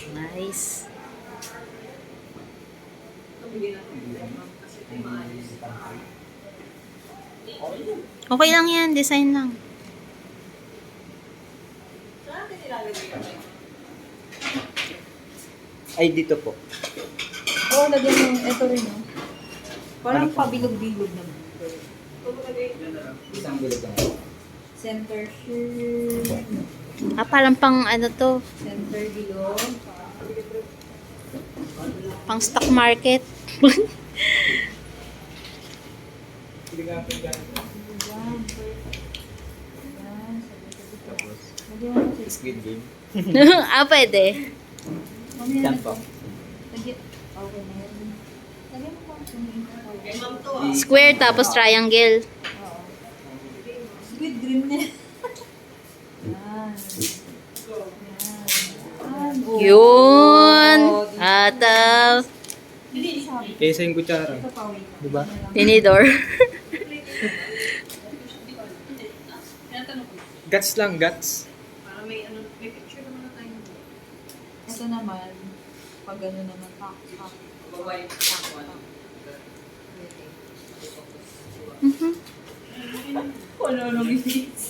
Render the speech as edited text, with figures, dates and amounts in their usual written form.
Nice. Okay lang yan. Design lang. Ay, dito po. Oo, lagyan mo. Ito rin, no? Parang pabilog-bilog naman. Isang bilog lang. Center shirt. Parang pang ano to. Center bilog. Pang stock market. Yan. Tapos, Lagyan mo kasi. Squid Game. Pwede. Mamaya Yan na po. Lagyan. Okay na yan. Lagyan mo pa. Square tapos triangle. Oo. Squid green niya. Yan. Yan. Oh. Yun. Oh, At Kaysa yung kutsara. ito pa, wait. Diba? tinidor. Guts lang, guts. Ito naman, pag ano naman, pak. Mhm. Wala nang isis.